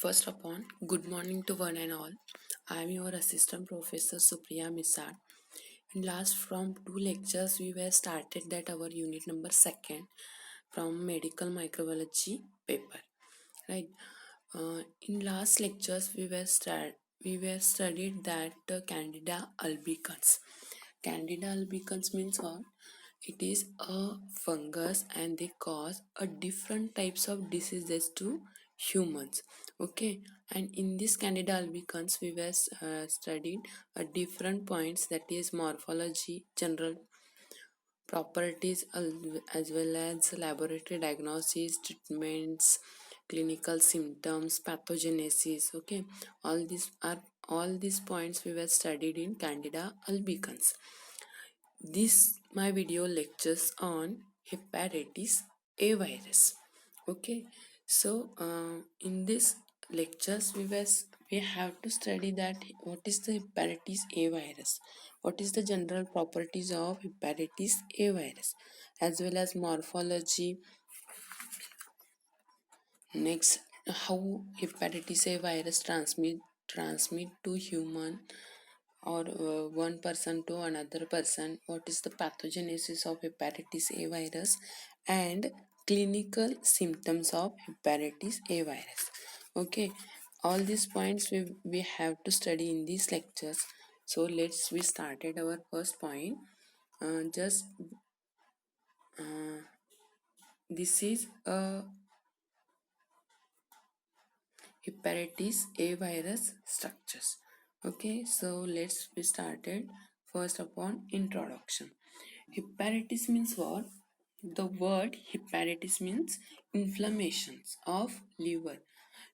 First upon, good morning to one and all. I am your assistant professor Supriya Misal. In last from two lectures we were started that our unit number second from medical microbiology paper. Right. In last lectures we were studied that Candida albicans. Candida albicans means what? It is a fungus and they cause a different types of diseases to humans. Okay, and in this Candida albicans we were studied different points, that is morphology, general properties, as well as laboratory diagnosis, treatments, clinical symptoms, pathogenesis. Okay, all these points we were studied in Candida albicans. This my video lectures on hepatitis A virus. Okay, so in this lectures we have to study that what is the hepatitis A virus, what is the general properties of hepatitis A virus, as well as morphology. Next, how hepatitis A virus transmit to human or one person to another person, what is the pathogenesis of hepatitis A virus, and clinical symptoms of hepatitis A virus. Okay, all these points we have to study in these lectures. So we started our first point. Just this is a hepatitis A virus structures. Okay, so let's be started. First upon introduction. Hepatitis means what? The word hepatitis means inflammations of liver.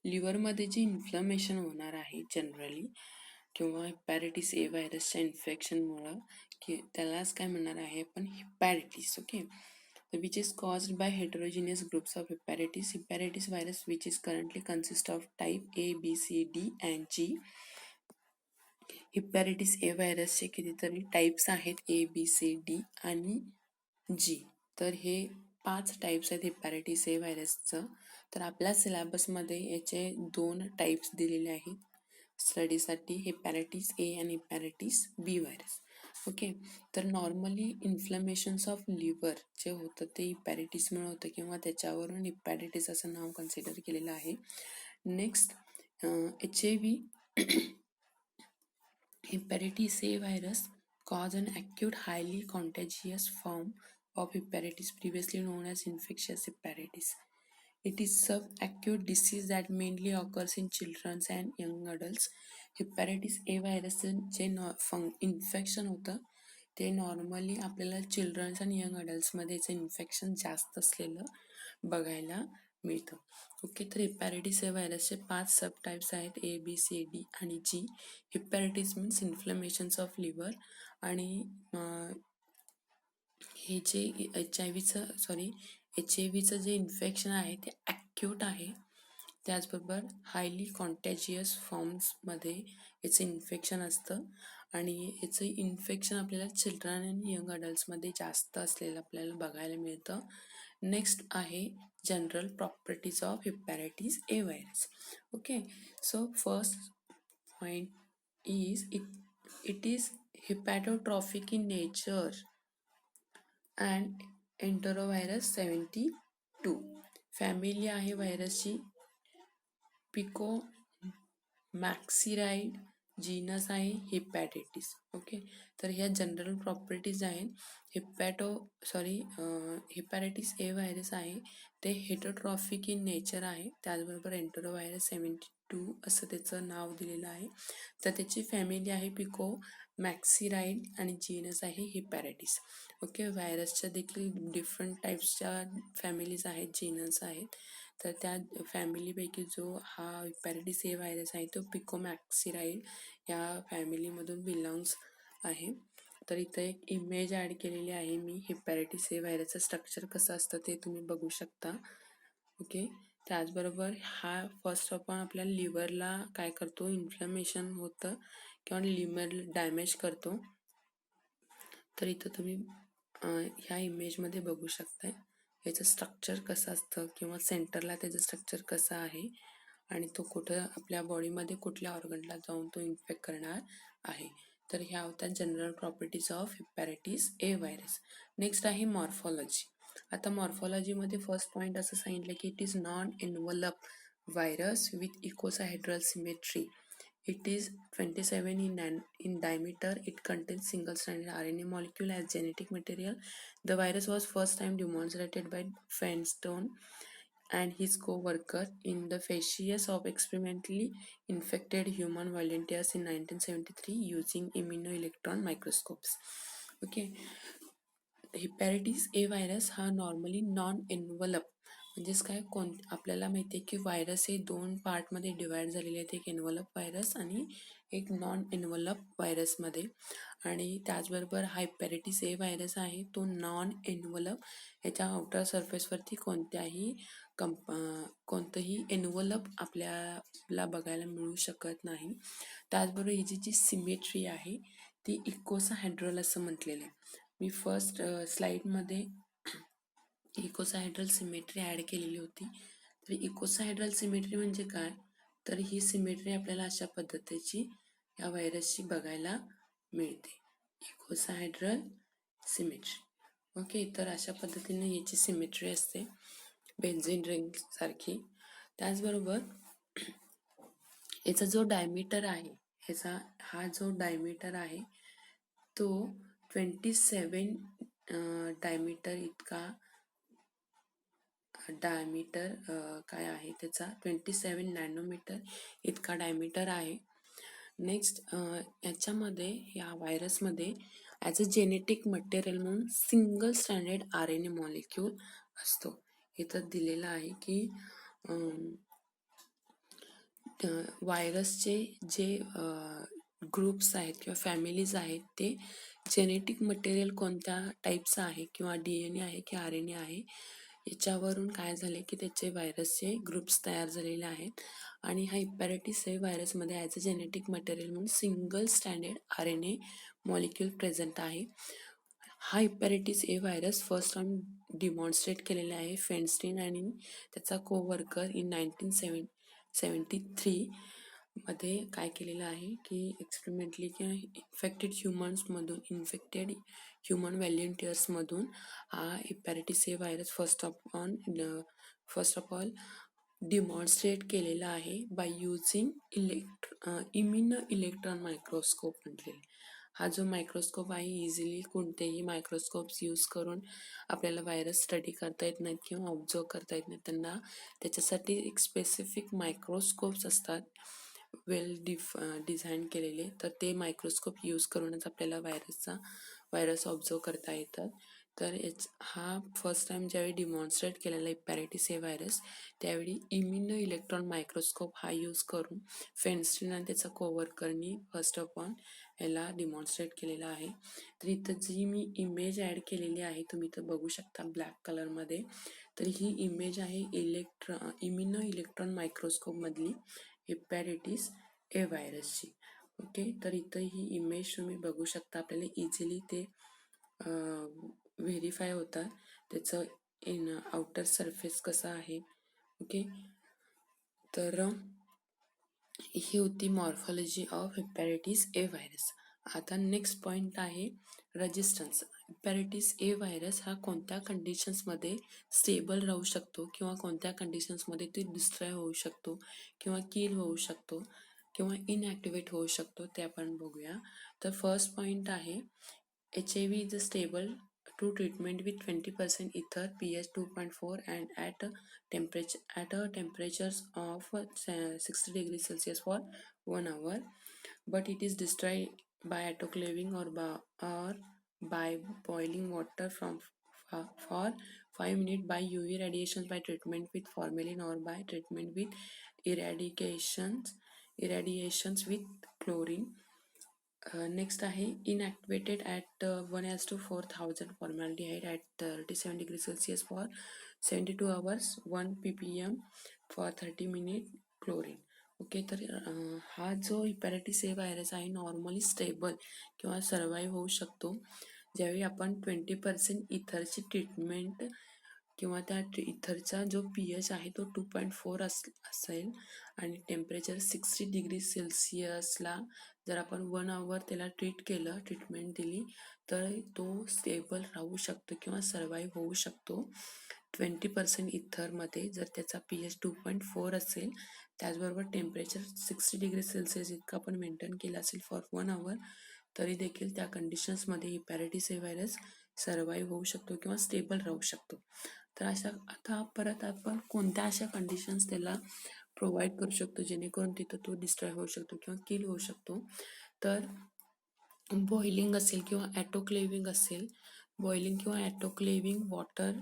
Liver मध्ये जे inflammation होणार आहे generally किंवा hepatitis ए व्हायरसच्या इन्फेक्शनमुळं की त्यालाच काय म्हणणार आहे आपण hepatitis. Okay, which is caused by heterogeneous groups of hepatitis virus, which is currently consist of type A, B, C, D and G. Hepatitis A व्हायरसचे कितीतरी टाइप्स आहेत, ए बी सी डी आणि जी. तर हे 5 टाइप्स आहेत hepatitis A व्हायरसचं. तर आपल्या सिलेबसमध्ये याचे 2 टाइप्स दिलेले आहेत स्टडीसाठी, हेपॅटायटिस ए आणि हेपॅटायटिस बी व्हायरस. ओके, तर नॉर्मली इन्फ्लमेशन्स ऑफ लिव्हर जे होतं ते हेपॅटायटिसमुळे होतं किंवा त्याच्यावरून हेपॅटायटिस असं नाव कन्सिडर केलेलं आहे. Next HIV hepatitis A virus cause an acute highly contagious form of hepatitis previously known as infectious hepatitis. It is subacute disease that mainly occurs in children and young adults. Hepatitis A virus जे infection होतं ते normally आपल्याला children's आणि young अडल्ट्समध्ये infection जास्त असलेलं बघायला मिळतं. Okay, तर हेपॅटायटिस ए व्हायरसचे 5 सब टाइप्स आहेत, ए बी सी डी आणि जी. हेपॅटायटिस मीन्स इन्फ्लमेशन्स ऑफ लिव्हर आणि हे जे HIV जे इन्फेक्शन आहे ते ॲक्यूट आहे. त्याचबरोबर हायली कॉन्टॅजियस फॉर्म्समध्ये याचं इन्फेक्शन असतं आणि याचं इन्फेक्शन आपल्याला चिल्ड्रन आणि यंग अडल्ट्समध्ये जास्त असलेलं आपल्याला बघायला मिळतं. नेक्स्ट आहे general properties of hepatitis A virus. Okay, so first point is it is hepatotrophic in nature and enterovirus 72. Family आहे व्हायरसची पिकोमॅक्सिराइड, जीनस आहे हेपॅटायटिस. ओके, तर ह्या जनरल प्रॉपर्टीज आहेत. हेपॅटायटिस ए व्हायरस आहे ते हेटोट्रॉफिक इन नेचर आहे. त्याचबरोबर एंटेरोव्हायरस 72 असं त्याचं नाव दिलेलं आहे. तर त्याची फॅमिली आहे पिकोमॅक्सिराइड आणि जीनस आहे हेपॅटायटिस. ओके, व्हायरसच्या देखील डिफरंट टाईप्सच्या फॅमिलीज आहेत, जीनस आहेत. तर त्या फॅमिलीपैकी जो हा हेपॅटायटिस ए व्हायरस आहे तो पिकोमॅक्सिराइड या फॅमिलीमधून बिलॉंग्स आहे. तर इथं एक इमेज ॲड केलेली आहे मी. हेपॅटायटिस ए व्हायरसचं स्ट्रक्चर कसं असतं ते तुम्ही बघू शकता. ओके, त्याचबरोबर हा फर्स्ट ऑफ ऑल आपल्या लिव्हरला काय करतो, इन्फ्लमेशन होतं किंवा लिव्हर डॅमेज करतो. तर इथं तुम्ही ह्या इमेजमध्ये बघू शकताय याचं स्ट्रक्चर कसं असतं किंवा सेंटरला त्याचं स्ट्रक्चर कसं आहे. आणि तो कुठं आपल्या बॉडीमध्ये कुठल्या ऑर्गनला जाऊन तो इन्फेक्ट करणार आहे. तर ह्या होत्या general properties of hepatitis A virus. Next आहे मॉर्फॉलॉजी. आता मॉर्फॉलॉजीमध्ये फर्स्ट पॉईंट असं सांगितलं की it is non envelope virus with icosahedral symmetry. It is 27 in diameter. It contains single-stranded RNA molecule as genetic material. The virus was first time demonstrated by Feinstein and his co-worker in the faeces of experimentally infected human volunteers in 1973 using immunoelectron microscopes. Okay. Hepatitis A virus हा normally non envelope म्हणजेच काय आपल्याला माहिती आहे की virus हे 2 पार्टमध्ये divide झालेले आहेत, एक एन्व्हलप व्हायरस आणि एक नॉन एन्व्हलप व्हायरसमध्ये. आणि त्याचबरोबर हा हेपॅटायटिस ए व्हायरस आहे तो नॉन एन्व्हलप, ह्याच्या आउटर सरफेसवरती कोणतंही एन्व्हलप आपल्याला बघायला मिळू शकत नाही. त्याचबरोबर ही जी सिमेट्री आहे ती इकोसाहेड्रल असं म्हटलेलं आहे. मी फर्स्ट स्लाइडमध्ये इकोसाहेड्रल सिमेट्री ॲड केलेली होती. तर इकोसाहेड्रल सिमेट्री म्हणजे काय, तर ही सिमेट्री आपल्याला अशा पद्धतीची या व्हायरसची बघायला मिळते, इकोसाहेड्रल सिमेट्री. ओके, तर अशा पद्धतीने याची सिमेट्री असते बेन्झीन रिंग सारखी. त्याचबरोबर याचा जो डायमीटर आहे, हा जो डायमीटर आहे तो 27 डायमीटर इतका डायमीटर काय आहे त्याचा 27 नॅनोमीटर इतका डायमीटर आहे. नेक्स्ट याच्यामध्ये या व्हायरसमध्ये ॲज अ जेनेटिक मटेरियल म्हणून सिंगल स्टँडर्ड RNA मॉलिक्यूल असतो. इथं दिलेलं आहे की व्हायरसचे जे ग्रुप्स आहेत किंवा फॅमिलीज आहेत ते जेनेटिक मटेरियल कोणत्या टाईपचं आहे किंवा DNA आहे की RNA आहे याच्यावरून काय झाले की त्याचे व्हायरसचे ग्रुप्स तयार झालेले आहेत. आणि हा हेपॅटायटिस ए व्हायरसमध्ये ॲज अ जेनेटिक मटेरियल म्हणून single standard RNA molecule present आहे. हा hepatitis A virus first time demonstrate केलेला आहे फेन्स्टीन आणि त्याचा कोवर्कर इन 1973 मध्ये काय केलेलं आहे की एक्सपेरिमेंटली किंवा इन्फेक्टेड ह्युमन व्हॉलेंटियर्समधून हा hepatitis A virus first of all demonstrate केलेला आहे by using immuno electron microscope म्हटलेले. हा जो मायक्रोस्कोप आहे इझिली कोणतेही मायक्रोस्कोप्स यूज करून आपल्याला व्हायरस स्टडी करता येत नाहीत किंवा ऑब्झर्व करता येत नाहीत. त्यांना त्याच्यासाठी एक स्पेसिफिक मायक्रोस्कोप्स असतात वेल डिझाईन केलेले, तर ते मायक्रोस्कोप यूज करूनच आपल्याला व्हायरस ऑब्झर्व करता येतात. तर हा फर्स्ट टाइम ज्यावेळी डिमॉन्स्ट्रेट केलेला हेपॅटायटिस ए व्हायरस त्यावेळी इम्युनो इलेक्ट्रॉन मायक्रोस्कोप हा यूज करून फेन्स्टीन आणि त्याचा कोवर्करनी फर्स्ट ऑफ ऑल याला डिमॉन्स्ट्रेट केलेला आहे. तर इथं जी मी इमेज ॲड केलेली आहे तुम्ही इथं बघू शकता ब्लॅक कलरमध्ये. तर ही इमेज आहे इम्युनो इलेक्ट्रॉन मायक्रोस्कोपमधली हेपॅटायटिस ए व्हायरसची. ओके, तर इथं ही इमेज तुम्ही बघू शकता. आपल्याला इझिली ते व्हेरीफाय होतात त्याचं आउटर सरफेस कसं आहे. ओके, तर ही होती morphology of hepatitis A virus. आता नेक्स्ट पॉईंट आहे रेजिस्टन्स. हेपॅटायटिस ए व्हायरस हा कोणत्या कंडिशन्समध्ये स्टेबल राहू शकतो किंवा कोणत्या कंडिशन्समध्ये ते डिस्ट्रॉय होऊ शकतो किंवा किल होऊ शकतो किंवा इनॲक्टिवेट होऊ शकतो ते आपण बघूया. तर फर्स्ट पॉईंट आहे HIV is a stable to treatment with 20% ether, pH 2.4 and at temperatures of 60 degrees Celsius for 1 hour, but it is destroyed by autoclaving or by boiling water for 5 minutes by UV radiations, by treatment with formalin, or by treatment with irradiations with chlorine. Next आहे inactivated at 1:4000 formaldehyde at 37 degree Celsius for 72 hours, 1 ppm for 30 minutes chlorine. Okay, तर हा जो hepatitis A virus आहे normally stable किंवा survive होऊ शकतो ज्यावेळी आपण 20% इथरची ट्रीटमेंट किंवा त्या इथरचा जो pH आहे तो 2.4 असेल आणि टेम्परेचर 60°C जर आपण 1 आवर त्याला ट्रीटमेंट दिली तर तो स्टेबल राहू शकतो किंवा सर्वाईव्ह होऊ शकतो 20% इथरमध्ये जर त्याचा pH 2.4 असेल. त्याचबरोबर टेम्परेचर 60°C इतकं आपण मेंटेन केलं असेल फॉर 1 आवर तरी देखील त्या कंडिशन्समध्ये हिपॅटायटिस ए व्हायरस सर्वाईव्ह होऊ शकतो किंवा स्टेबल राहू शकतो. तर आता परत आपण कोणत्या अशा कंडिशन्स त्याला प्रोव्हाइड करू शकतो जेणेकरून तिथं तो डिस्ट्रॉय होऊ शकतो किंवा किल होऊ शकतो. तर बॉइलिंग असेल किंवा ॲटोक्लेविंग असेल. बॉइलिंग किंवा ॲटोक्लेविंग वॉटर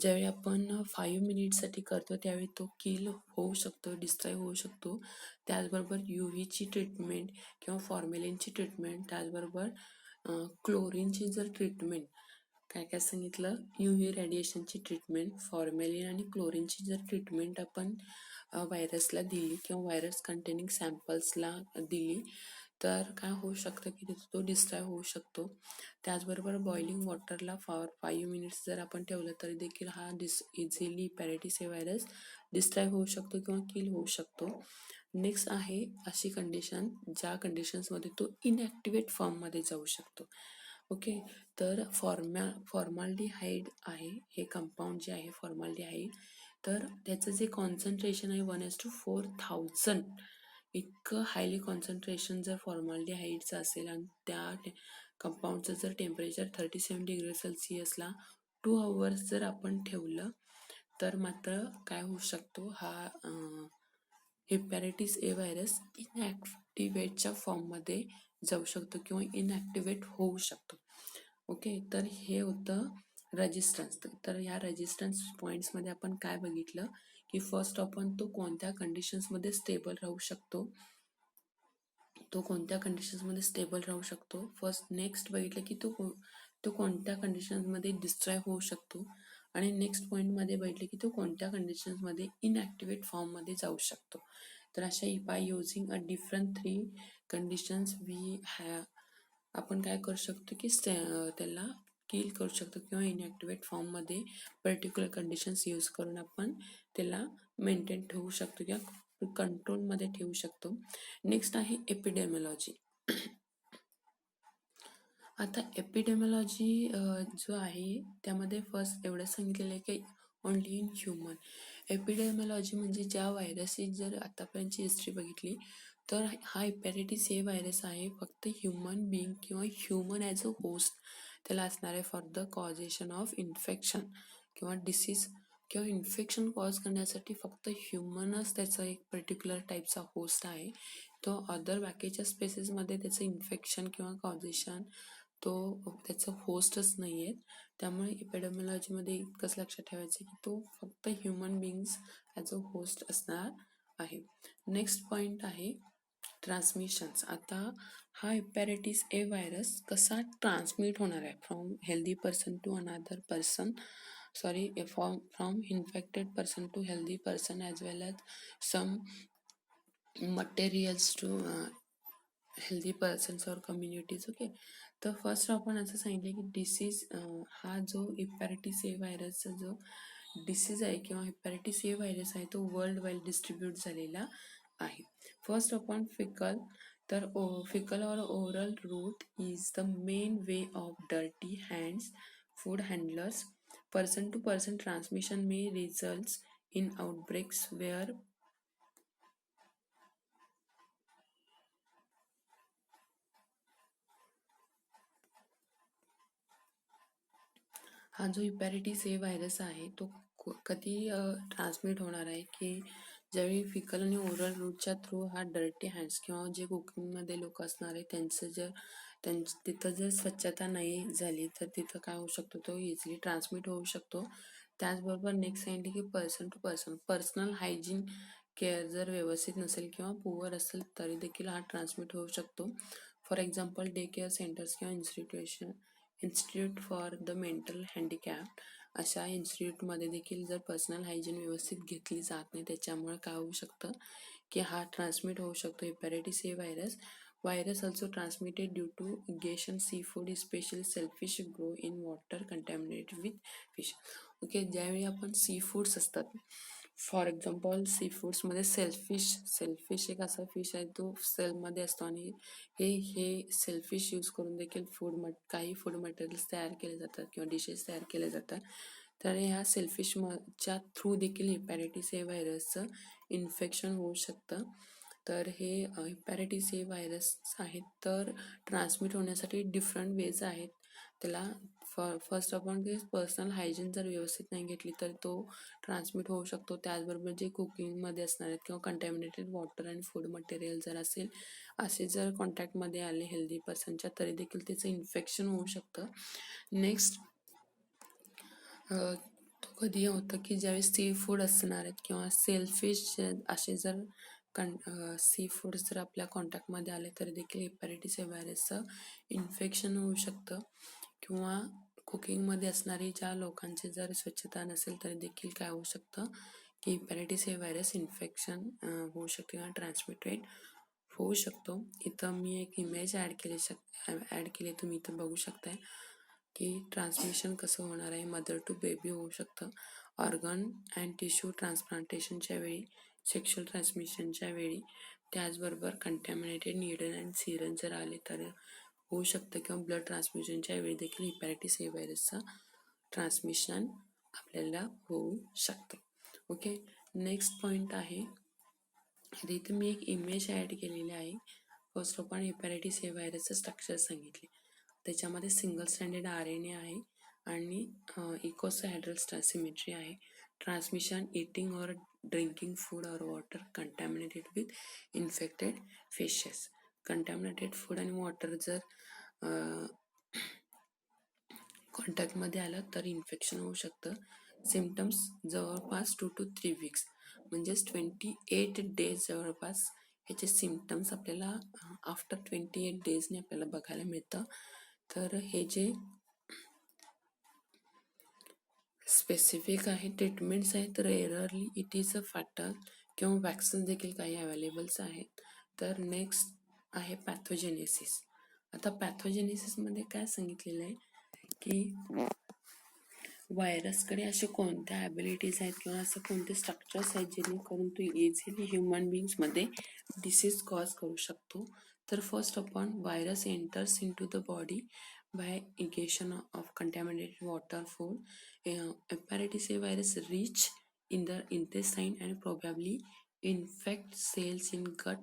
ज्यावेळी आपण 5 मिनिटसाठी करतो त्यावेळी तो किल होऊ शकतो, डिस्ट्रॉय होऊ शकतो. त्याचबरोबर UVची ट्रीटमेंट किंवा फॉर्मेलिनची ट्रीटमेंट, त्याचबरोबर क्लोरीनची जर ट्रीटमेंट काय काय सांगितलं, UV रेडिएशनची ट्रीटमेंट, फॉर्मेलिन आणि क्लोरीनची जर ट्रीटमेंट आपण व्हायरसला दिली किंवा व्हायरस कंटेनिंग सॅम्पल्सला दिली तर काय होऊ शकतं की तिथं तो डिस्ट्रॉय होऊ शकतो. त्याचबरोबर बॉइलिंग वॉटरला फॉर 5 मिनिट्स जर आपण ठेवलं तरी देखील हा easily hepatitis A virus destroy होऊ शकतो किंवा किल होऊ शकतो. नेक्स्ट आहे अशी कंडिशन ज्या कंडिशन्समध्ये तो इनॲक्टिवेट फॉर्ममध्ये जाऊ शकतो. ओके, तर फॉर्माल्डिहाइड आहे हे कंपाऊंड जे आहे फॉर्माल्डिहाइड, तर त्याचं जे कॉन्सन्ट्रेशन आहे 1:4000 इतकं हायली कॉन्सन्ट्रेशन जर फॉर्माल्डिहाइडचं असेल आणि त्या कंपाऊंडचं जर टेम्परेचर 37°C 2 आवर्स जर आपण ठेवलं तर मात्र काय होऊ शकतो, हा हिपॅटायटिस ए व्हायरस इनॲक्टिवेटच्या फॉर्ममध्ये जाऊ शकतो किंवा इनॲक्टिवेट होऊ शकतो. ओके, तर हे होतं रेजिस्टन्स. तर ह्या रेजिस्टन्स पॉईंट्समध्ये आपण काय बघितलं की फर्स्ट आपण तो कोणत्या कंडिशन्समध्ये स्टेबल राहू शकतो, फर्स्ट. नेक्स्ट बघितलं की तो कोणत्या कंडिशन्समध्ये डिस्ट्रॉय होऊ शकतो आणि नेक्स्ट पॉईंटमध्ये बघितलं की तो कोणत्या कंडिशन्समध्ये इनॲक्टिवेट फॉर्ममध्ये जाऊ शकतो. तर अशा by using a different 3 conditions आपण काय करू शकतो की त्याला किल करू शकतो किंवा इनॲक्टिवेट फॉर्ममध्ये पर्टिक्युलर कंडिशन्स यूज करून आपण त्याला मेंटेन ठेवू शकतो किंवा कंट्रोलमध्ये ठेवू शकतो. नेक्स्ट आहे एपिडेमिओलॉजी. आता एपिडेमिओलॉजी जो आहे त्यामध्ये फर्स्ट एवढं सांगितलेलं आहे की ओनली इन ह्युमन. एपिडेमिओलॉजी म्हणजे ज्या व्हायरसची जर आतापर्यंतची हिस्ट्री बघितली तर हा हिपॅटायटिस ए व्हायरस आहे फक्त ह्युमन बिईंग किंवा ह्युमन ॲज अ होस्ट त्याला असणार आहे for the causation of infection किंवा डिसीज किंवा इन्फेक्शन कॉज करण्यासाठी फक्त ह्युमनच त्याचा एक पर्टिक्युलर टाईपचा होस्ट आहे. तो अदर बाकीच्या स्पेसिसमध्ये त्याचं इन्फेक्शन किंवा कॉजेशन तो त्याचं होस्टच नाही आहेत. त्यामुळे एपिडेमिओलॉजीमध्ये इतकंच लक्षात ठेवायचं की तो फक्त human beings as a host असणार आहे. नेक्स्ट पॉईंट आहे ट्रान्समिशन्स. आता हा हिपॅटायटिस ए व्हायरस कसा ट्रान्समिट होणार आहे from healthy person to another person, from infected person to healthy person as well as some materials to healthy persons और communities. Okay, तर फर्स्ट आपण असं सांगितलं की डिसीज हा जो हिपॅटायटिस ए व्हायरसचा जो डिसीज आहे किंवा हिपॅटायटिस ए व्हायरस आहे तो वर्ल्ड वाईड डिस्ट्रीब्यूट झालेला आहे. फर्स्ट आपण तर फिकल और oral route is the main way of dirty hands, food handlers. Person to person transmission may results in outbreaks where हा जो हिपॅटायटिस ए व्हायरस आहे तो कधी ट्रान्समिट होणार आहे की ज्यावेळी फिकल आणि ओरल रूटच्या थ्रू हा डर्टी हँड्स किंवा जे कुकिंगमध्ये लोक असणार आहे तिथं जर स्वच्छता नाही झाली तर तिथं काय होऊ शकतो, तो इझिली ट्रान्समिट होऊ शकतो. त्याचबरोबर नेक्स्ट सांगितले की person to person personal hygiene care जर व्यवस्थित नसेल किंवा पुअर असेल तरी देखील हा ट्रान्समिट होऊ शकतो. For example day care centres किंवा institute for the mental handicap अशा इन्स्टिट्यूटमध्ये देखील जर पर्सनल हायजीन व्यवस्थित घेतली जात नाही त्याच्यामुळे काय होऊ शकतं की हा ट्रान्समिट होऊ शकतो hepatitis A virus also transmitted due to ingestion sea food specially shellfish grow in water contaminated with fish. Okay, ज्यावेळी आपण सी फूड्स असतात, फॉर एक्झाम्पल सी फूड्समध्ये सेलफिश एक असा फिश आहे तो सेलमध्ये असतो आणि हे सेलफिश यूज करून देखील काही फूड मटेरियल्स तयार केले जातात किंवा डिशेस तयार केले जातात. तर ह्या च्या थ्रू देखील हेपॅटायटिस ए व्हायरसचं इन्फेक्शन होऊ शकतं. तर हे हेपॅटायटिस ए व्हायरस आहेत तर ट्रान्समिट होण्यासाठी डिफरंट वेज आहेत. त्याला फर्स्ट आपण पर्सनल हायजीन जर व्यवस्थित नाही घेतली तर तो ट्रान्समिट होऊ शकतो. त्याचबरोबर जे कुकिंगमध्ये असणार आहेत किंवा कंटॅमिनेटेड वॉटर आणि फूड मटेरियल जर असेल, असे जर कॉन्टॅक्टमध्ये आले हेल्दी पर्सनच्या तरी देखील त्याचं इन्फेक्शन होऊ शकतं. नेक्स्ट तो कधी होतं की ज्यावेळी सी फूड असणार आहेत किंवा सेलफिश असे जर सी फूड जर आपल्या कॉन्टॅक्टमध्ये आले तरी देखील हेपॅटायटिस ए व्हायरसचं इन्फेक्शन होऊ शकतं. किंवा कुकिंगमध्ये असणारी ज्या लोकांची जर स्वच्छता नसेल तरी देखील काय होऊ शकतं की हेपॅटायटिस ए व्हायरस इन्फेक्शन होऊ शकते किंवा ट्रान्समिटेड होऊ शकतो. इथं मी एक इमेज ॲड केली तुम्ही इथं बघू शकताय की ट्रान्समिशन कसं होणार आहे. मदर टू बेबी होऊ शकतं. ऑर्गन अँड टिश्यू ट्रान्सप्लांटेशनच्या वेळी, सेक्शुअल ट्रान्समिशनच्या वेळी, त्याचबरोबर कंटॅमिनेटेड नीडल अँड सिरन जर आले तर होऊ शकतं किंवा ब्लड ट्रान्सफ्युजनच्या वेळी देखील हेपॅटायटिस ए व्हायरसचं ट्रान्समिशन आपल्याला होऊ शकतं. ओके, नेक्स्ट पॉईंट आहे, इथे मी एक इमेज ॲड केलेली आहे. फर्स्ट आपण हेपॅटायटिस ए व्हायरसचं स्ट्रक्चर सांगितले. त्याच्यामध्ये सिंगल स्टँडर्ड RNA आहे आणि इकोसाहेड्रल सिमेट्री आहे. ट्रान्समिशन इटिंग और ड्रिंकिंग फूड और water contaminated with infected fishes. Contaminated food आणि वॉटर जर कॉन्टॅक्टमध्ये आलं तर इन्फेक्शन होऊ शकतं. सिम्पटम्स जवळपास 2 to 3 weeks म्हणजेच 28 days जवळपास ह्याचे सिम्पटम्स आपल्याला आफ्टर 28 daysने आपल्याला बघायला मिळतं. तर हे जे स्पेसिफिक आहे ट्रीटमेंट्स आहेत, rarely it is a fatal किंवा वॅक्सिन देखील काही अवेलेबल्स आहेत. तर नेक्स्ट आहे पॅथोजेनेसिस. आता पॅथोजेनेसिसमध्ये काय सांगितलेलं आहे की व्हायरसकडे असे कोणत्या ॲबिलिटीज आहेत किंवा असं कोणते स्ट्रक्चर्स आहेत जेणेकरून तो इझिली ह्युमन बिंग्समध्ये डिसीज कॉज करू शकतो. तर फर्स्ट आपण virus enters into the body by ingestion of contaminated water food. Hepatitis A virus reach in the intestine and probably infect cells in gut,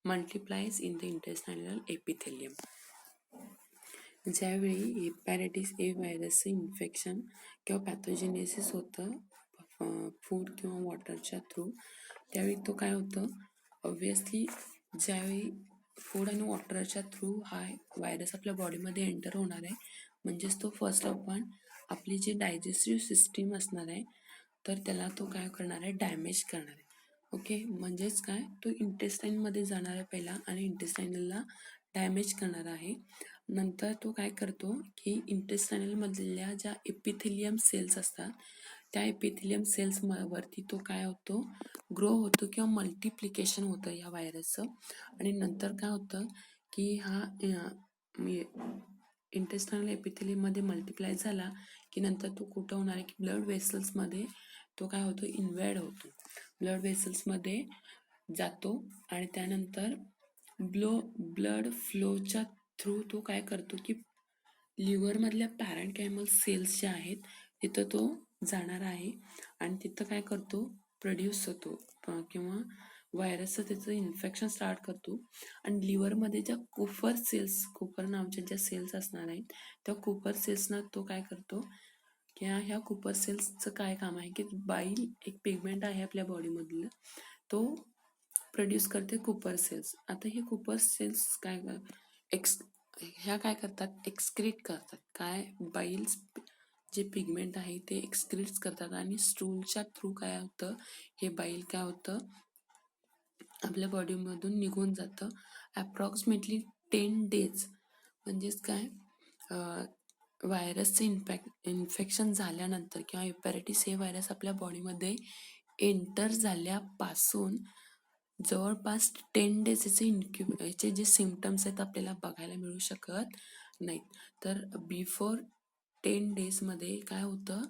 multiplies in the intestinal epithelium. ज्यावेळी hepatitis A व्हायरसचं infection किंवा पॅथोजेनेसिस होतं food किंवा वॉटरच्या through, त्यावेळी तो काय होतं, obviously ज्यावेळी food आणि वॉटरच्या थ्रू हा व्हायरस आपल्या बॉडीमध्ये एंटर होणार आहे म्हणजेच तो फर्स्ट आपण आपली जी डायजेस्टिव्ह सिस्टीम असणार आहे तर त्याला तो काय करणार आहे, डॅमेज करणार आहे. ओके, म्हणजेच काय, तो इंटेस्टाईनमध्ये जाणार आहे पहिला आणि इंटेस्टाईनला डॅमेज करणार आहे. नंतर तो काय करतो की इंटेस्टायनलमधल्या ज्या एपिथेलियम सेल्स असतात त्या एपिथेलियम सेल्स वरती तो काय होतो, ग्रो होतो किंवा मल्टिप्लिकेशन होतं या व्हायरसचं. आणि नंतर काय होतं की हा इंटेस्टायनल एपिथेलियममध्ये मल्टिप्लाय झाला की नंतर तो कुठं होणार आहे की ब्लड वेसल्समध्ये तो काय होतो, इन्व्हॅड होतो, ब्लड वेसल्समध्ये जातो आणि त्यानंतर ब्लड फ्लोच्या थ्रू तो काय करतो की लिव्हरमधल्या पॅरेंकायमल सेल्स ज्या आहेत तिथं तो जाणार आहे आणि तिथं काय करतो, प्रोड्यूस होतो किंवा व्हायरसचं त्याचं इन्फेक्शन स्टार्ट करतो. आणि लिव्हरमध्ये ज्या कुपर नावाच्या ज्या सेल्स असणार आहेत त्या कुपर सेल्सना तो काय करतो की ह्या कुपर सेल्सचं काय काम आहे की बाईल एक पिगमेंट आहे आपल्या बॉडीमधलं तो प्रोड्यूस करते कुपर सेल्स. आता हे कुपर सेल्स ह्या काय करतात, एक्सक्रीट करतात, काय बाईल्स जे पिगमेंट आहे ते एक्सक्रीट्स करतात आणि स्टूलच्या थ्रू काय होतं, हे बाईल काय होतं आपल्या बॉडीमधून निघून जातं. अप्रॉक्सिमेटली 10 days म्हणजेच काय, व्हायरसचं इन्फेक्शन झाल्यानंतर किंवा हेपॅटायटिस ए व्हायरस आपल्या बॉडीमध्ये एंटर झाल्यापासून जवळपास 10 days याचे जे सिम्पटम्स आहेत आपल्याला बघायला मिळू शकत नाहीत. तर बिफोर 10 days काय होतं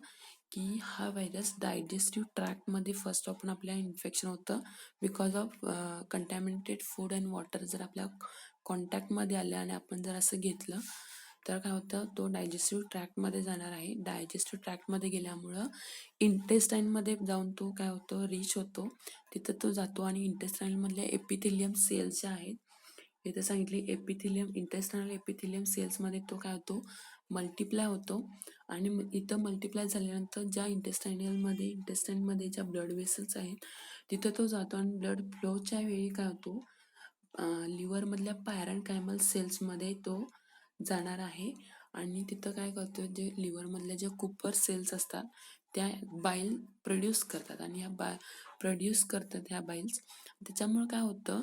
की हा व्हायरस डायजेस्टिव्ह ट्रॅक्टमध्ये फर्स्ट आपण आपल्या इन्फेक्शन होतं because of contaminated food and water. जर आपल्या कॉन्टॅक्टमध्ये आलं आणि आपण जर असं घेतलं तर काय होतं, तो डायजेस्टिव्ह ट्रॅक्टमध्ये जाणार आहे. डायजेस्टिव्ह ट्रॅक्टमध्ये गेल्यामुळं इंटेस्टाईनमध्ये जाऊन तो काय होतो, रीच होतो, तिथं तो जातो आणि इंटेस्टाईनमधल्या एपिथेलियम सेल्स ज्या आहेत, इथं सांगितले एपिथेलियम, इंटेस्टाइनल एपिथेलियम सेल्समध्ये तो काय होतो, मल्टिप्लाय होतो. आणि इथं मल्टिप्लाय झाल्यानंतर ज्या इंटेस्टाईनमध्ये ज्या ब्लड वेसल्स आहेत तिथं तो जातो आणि ब्लड फ्लोच्या वेळी काय होतो, लिव्हरमधल्या पॅरेन्कायमल सेल्समध्ये तो जाणार आहे. आणि तिथं काय करतो, जे लिव्हरमधल्या ज्या कुपर सेल्स असतात त्या बाईल प्रोड्यूस करतात आणि ह्या बाईल्स. त्याच्यामुळे काय होतं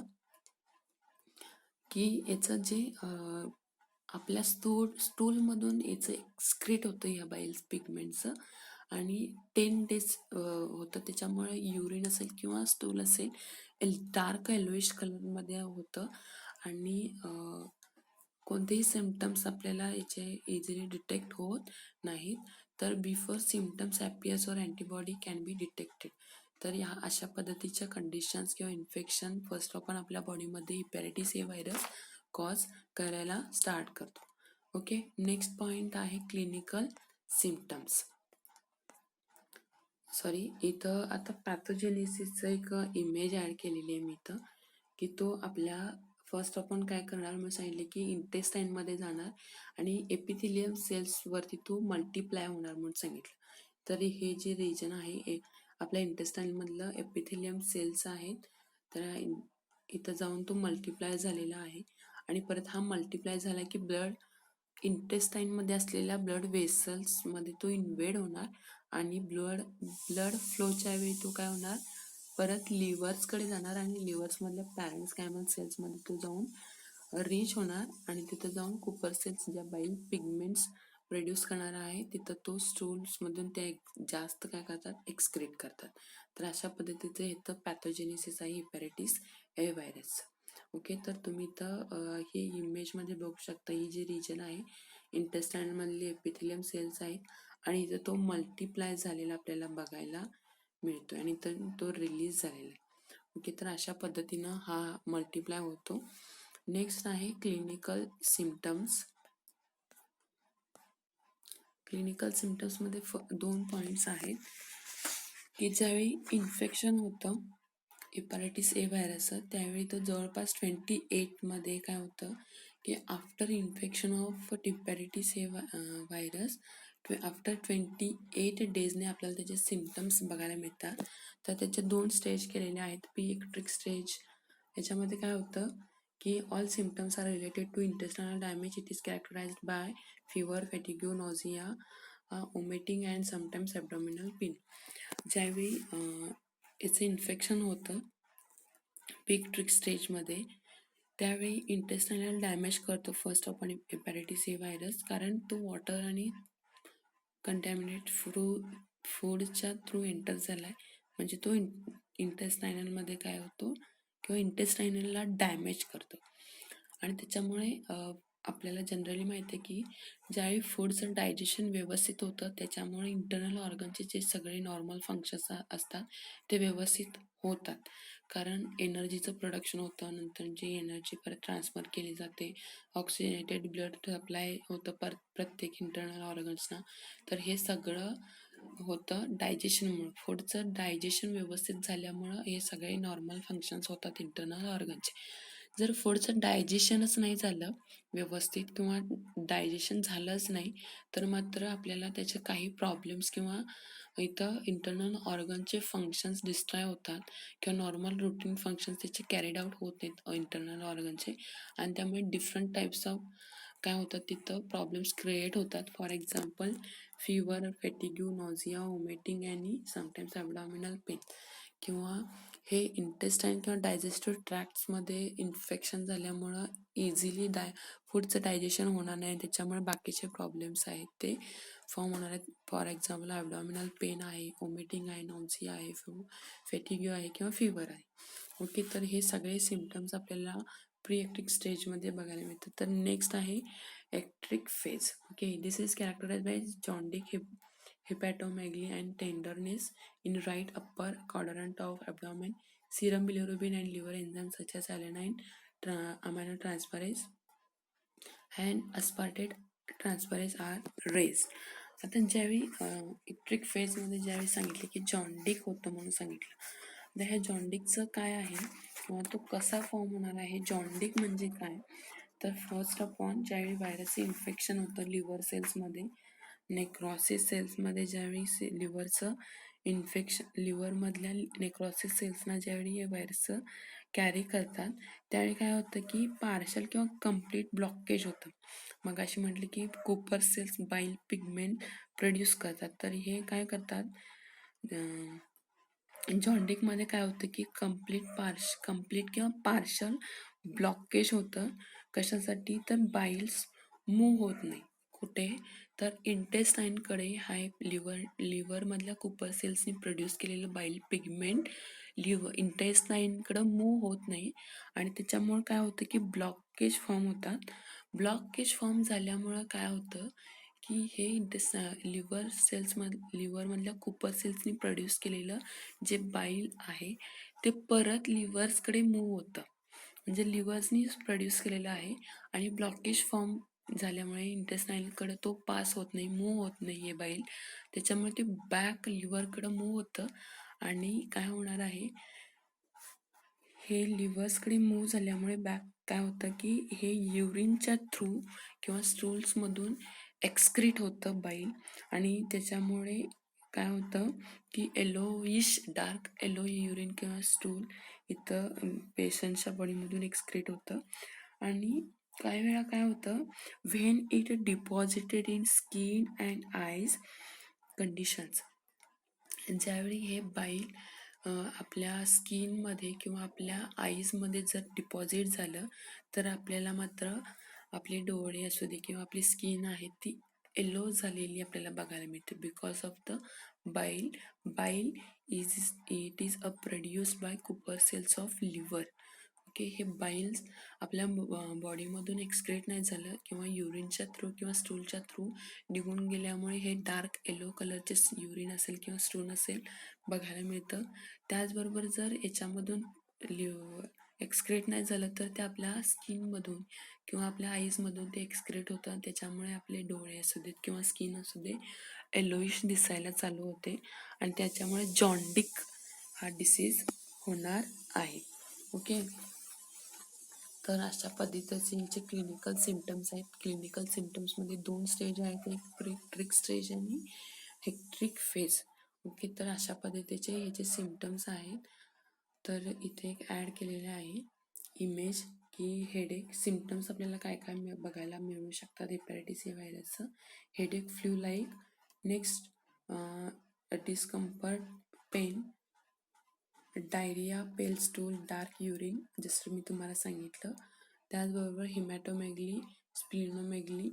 की याचं जे आपल्या स्टूलमधून याचं एक्सक्रीट होतं या बाईल्स पिगमेंटचं, आणि 10 डेज होतं. त्याच्यामुळे युरिन असेल किंवा स्टूल असेल डार्क येलोइश कलरमध्ये होतं आणि कोणतेही सिम्पटम्स आपल्याला याचे इझिली डिटेक्ट होत नाहीत. तर before symptoms appears or antibody can be detected. तर ह्या अशा पद्धतीच्या कंडिशन्स किंवा इन्फेक्शन फर्स्ट आपण आपल्या बॉडीमध्ये हेपॅटायटिस ए व्हायरस कॉज करायला स्टार्ट करतो. ओके, नेक्स्ट पॉईंट आहे क्लिनिकल सिम्पटम्स. इथं आता पॅथोजेनेसिसचं एक इमेज ॲड केलेली आहे मी इथं, की तो आपल्या फर्स्ट आपण काय करणार मी सांगितले की इंटेस्टाईनमध्ये जाणार आणि एपिथिलियम सेल्सवरती तो मल्टिप्लाय होणार म्हणून सांगितलं. तर हे जे रिजन आहे आपल्या इंटेस्टाईनमधलं एपिथिलियम सेल्स आहेत, तर इथं जाऊन तो मल्टिप्लाय झालेला आहे. आणि परत हा मल्टिप्लाय झाला की ब्लड इंटेस्टाईनमध्ये असलेल्या ब्लड वेसल्समध्ये तो इन्वेड होणार आणि ब्लड फ्लोच्या वेळी तो काय होणार, परत लिव्हर्सकडे जाणार आणि लिव्हर्समधल्या पॅरेन्कायमल सेल्समध्ये तो जाऊन रीच होणार आणि तिथं जाऊन कुपर सेल्स ज्या बाईल पिगमेंट्स प्रोड्यूस करणार आहे तिथं तो स्टूल्समधून ते जास्त काय करतात, एक्सक्रीट करतात. तर अशा पद्धतीचं इथं पॅथोजेनेसिस आहे हेपॅटायटिस ए व्हायरस. ओके, तर तुम्ही इथं हे इमेजमध्ये बघू शकता, ही जी रिजन आहे इंटेस्टाईनमधली एपिथेलियम सेल्स आहेत आणि इथं तो मल्टिप्लाय झालेला आपल्याला बघायला मिळतो आणि तो रिलीज झालेला आहे. ओके, तर अशा पद्धतीनं हा मल्टिप्लाय होतो. नेक्स्ट आहे क्लिनिकल सिम्पटम्स. क्लिनिकल सिम्पटम्समध्ये 2 पॉईंट्स आहेत की ज्यावेळी इन्फेक्शन होतं हेपॅटायटिस ए व्हायरसचं त्यावेळी तो जवळपास 28मध्ये काय होतं की after infection of hepatitis A virus after 28 डेजने आपल्याला त्याचे सिम्पटम्स बघायला मिळतात. तर त्याचे 2 स्टेज केलेले आहेत. पीएक्ट्रिक स्टेज याच्यामध्ये काय होतं की all symptoms are related to intestinal damage. It is characterised by fever, fatigue, nausea, vomiting and sometimes abdominal pain. ज्यावेळी याचं इन्फेक्शन होतं पीएक्ट्रिक स्टेजमध्ये त्यावेळी इंटेस्टाइनल डॅमेज करतो फर्स्ट आपण हेपॅटायटिस ए व्हायरस, कारण तो वॉटर आणि कंटॅमिनेट फूडच्या थ्रू एंटर झाला आहे. म्हणजे तो इंटेस्टायनलमध्ये काय होतो किंवा इंटेस्टायनलला डॅमेज करतो. आणि त्याच्यामुळे आपल्याला जनरली माहिती आहे की ज्यावेळी फूडचं डायजेशन व्यवस्थित होतं त्याच्यामुळे इंटरनल ऑर्गनचे जे सगळे नॉर्मल फंक्शन्स असतात ते व्यवस्थित होतात. कारण एनर्जीचं प्रोडक्शन होतं, नंतर जी एनर्जी परत ट्रान्सफर केली जाते, ऑक्सिजनेटेड ब्लड सप्लाय होतं प्रत्येक इंटरनल ऑर्गन्सना. तर हे सगळं होतं डायजेशनमुळं. फूडचं डायजेशन व्यवस्थित झाल्यामुळं हे सगळे नॉर्मल फंक्शन्स होतात इंटरनल ऑर्गनचे. जर फूडचं डायजेशनच नाही झालं व्यवस्थित किंवा डायजेशन झालंच नाही तर मात्र आपल्याला त्याचे काही प्रॉब्लेम्स किंवा इथं इंटरनल ऑर्गनचे फंक्शन्स डिस्ट्रॉय होतात किंवा नॉर्मल रुटीन फंक्शन्स त्याचे कॅरीड आउट होत नाहीत इंटरनल ऑर्गनचे. आणि त्यामुळे डिफरंट टाईप्स ऑफ काय होतात तिथं प्रॉब्लेम्स क्रिएट होतात. For example fever, fatigue, nausea, vomiting आणि समटाईम्स ॲबडॉमिनल पेन. किंवा हे इंटेस्टाईन किंवा डायजेस्टिव्ह ट्रॅक्ट्समध्ये इन्फेक्शन झाल्यामुळं इझिली फूडचं डायजेशन होणार नाही, त्याच्यामुळे बाकीचे प्रॉब्लेम्स आहेत ते फॉर्म होणार आहेत. फॉर एक्झाम्पल ॲबडॉमिनल पेन आहे, ओमिटिंग आहे, नॉन्सिया आहे, फेटिग्यू आहे किंवा फिवर आहे. ओके, तर हे सगळे सिम्पटम्स आपल्याला प्रीएक्ट्रिक स्टेजमध्ये बघायला मिळतात. तर नेक्स्ट आहे icteric phase. Okay, this is characterise by jaundice hepatomegaly and tenderness in right upper quadrant of abdomen. Serum bilirubin and liver enzymes such as alanine aminotransferase and aspartate transferase are raised. आता ज्यावेळी electric फेजमध्ये ज्यावेळी सांगितले की जॉन्डिक होतं म्हणून सांगितलं, आता ह्या जॉन्डिकचं काय आहे किंवा तो कसा फॉर्म होणार आहे, जॉन्डिक म्हणजे काय, तर फर्स्ट ऑफ ऑल ज्यावेळी व्हायरसचं इन्फेक्शन होतं लिव्हर सेल्समध्ये, नेक्रॉसिस सेल्समध्ये ज्यावेळी लिव्हरचं इन्फेक्शन, लिव्हरमधल्या नेक्रॉसिस सेल्सना ज्यावेळी हे व्हायरसचं कॅरी करतात त्यावेळी काय होतं की पार्शल किंवा कम्प्लीट ब्लॉकेज होतं. मग अशी म्हटली की कुपर सेल्स बाईल पिगमेंट प्रोड्यूस करतात, तर हे काय करतात, जॉन्डिकमध्ये काय होतं की कम्प्लीट किंवा पार्शल ब्लॉकेज होतं. कशासाठी, तर बाईल्स मूव्ह होत नाही. कुठे, तर इंटेस्टाईनकडे हा लिव्हरमधल्या कुपर सेल्सनी प्रोड्यूस केलेलं बाईल पिगमेंट इंटेस्टाईनकडं मूव्ह होत नाही आणि त्याच्यामुळं काय होतं की ब्लॉकेज फॉर्म होतात. ब्लॉकेज फॉर्म झाल्यामुळं काय होतं की हे लिव्हरमधल्या कुपर सेल्सनी प्रोड्यूस केलेलं जे बाईल आहे ते परत लिव्हर्सकडे मूव्ह होतं, म्हणजे लिव्हर्सनी प्रोड्यूस केलेलं आहे आणि ब्लॉकेज फॉर्म झाल्यामुळे इंटेस्टाईनकडे तो पास होत नाही, मूव्ह होत नाही आहे बाईल, त्याच्यामुळे ते बॅक लिव्हरकडं मूव्ह होतं आणि काय होणार आहे, हे लिव्हर्सकडे मूव्ह झाल्यामुळे बॅक काय होतं की हे युरिनच्या थ्रू किंवा स्टूल्समधून एक्सक्रीट होतं बाईल आणि त्याच्यामुळे काय होतं की येलोइश डार्क येलो युरिन किंवा स्टूल इथं पेशंटच्या बॉडीमधून एक्सक्रीट होतं. आणि काही वेळा काय होतं, when it deposited in skin and आयज कंडिशन्स, ज्यावेळी हे बाईल आपल्या स्किनमध्ये किंवा आपल्या आईजमध्ये जर डिपॉझिट झालं तर आपल्याला मात्र आपले डोळे असू दे किंवा आपली स्किन आहे ती येलो झालेली आपल्याला बघायला मिळते because of the bile it is produce by Kupffer cells of liver. Okay, हे बाईल्स आपल्या बॉडीमधून एक्सक्रेट नाही झालं किंवा युरिनच्या थ्रू किंवा स्टूलच्या थ्रू निघून गेल्यामुळे हे डार्क येलो कलरचे युरिन असेल किंवा स्टूल असेल बघायला मिळतं. त्याचबरोबर जर याच्यामधून एक्सक्रेट नाही झालं तर ते आपल्या स्किनमधून किंवा आपल्या आईजमधून ते एक्सक्रेट होतं, त्याच्यामुळे आपले डोळे असू देत किंवा स्किन असू दे येलोइश दिसायला चालू होते आणि त्याच्यामुळे जॉन्डिक हा डिसीज होणार आहे. ओके, तर अशा पद्धतीचे क्लिनिकल सिम्टम्स आहेत. क्लिनिकल सिम्टम्समध्ये 2 स्टेज आहेत, एक प्री-ट्रिक स्टेज आणि हेक्ट्रिक फेज. ओके, तर अशा पद्धतीचे हे जे सिम्टम्स आहेत, तर इथे एक ॲड केलेले आहे इमेज की हेडेक सिम्टम्स आपल्याला काय काय बघायला मिळू शकतात हेपॅटायटिस ए व्हायरसचं. Headache, flu like, next discomfort, pain, diarrhoea, pale stool, dark urine जसं मी तुम्हाला सांगितलं. त्याचबरोबर हिमॅटोमेगली, स्प्लिनोमेगली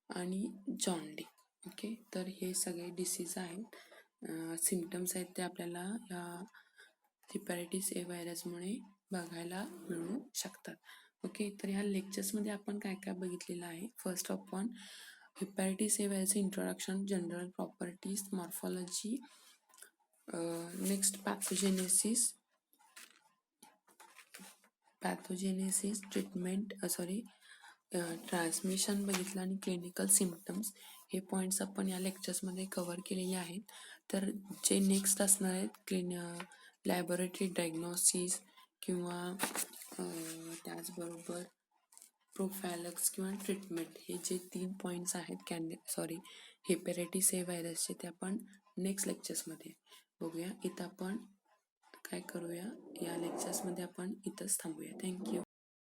आणि जॉन्डिक. ओके, तर हे सगळे डिसीज आहेत, सिम्टम्स आहेत ते आपल्याला या हेपॅटायटिस ए व्हायरसमुळे बघायला मिळू शकतात. ओके, तर ह्या लेक्चर्समध्ये आपण काय काय बघितलेलं आहे. First of all hepatitis A व्हायरसचे introduction, general properties, morphology, next pathogenesis, treatment, transmission बघितलं आणि क्लिनिकल सिम्टम्स, हे पॉईंट्स आपण या लेक्चर्समध्ये कव्हर केलेले आहेत. तर जे नेक्स्ट असणार आहेत लॅबोरेटरी डायग्नोसिस किंवा त्याचबरोबर प्रोफॅलक्स किंवा ट्रीटमेंट, हे जे 3 पॉईंट्स आहेत हेपॅटायटिस ए व्हायरसचे, ते आपण नेक्स्ट लेक्चर्समध्ये बघूया. इथं आपण काय करूया, या लेक्चर्समध्ये आपण इथंच थांबूया. थँक्यू.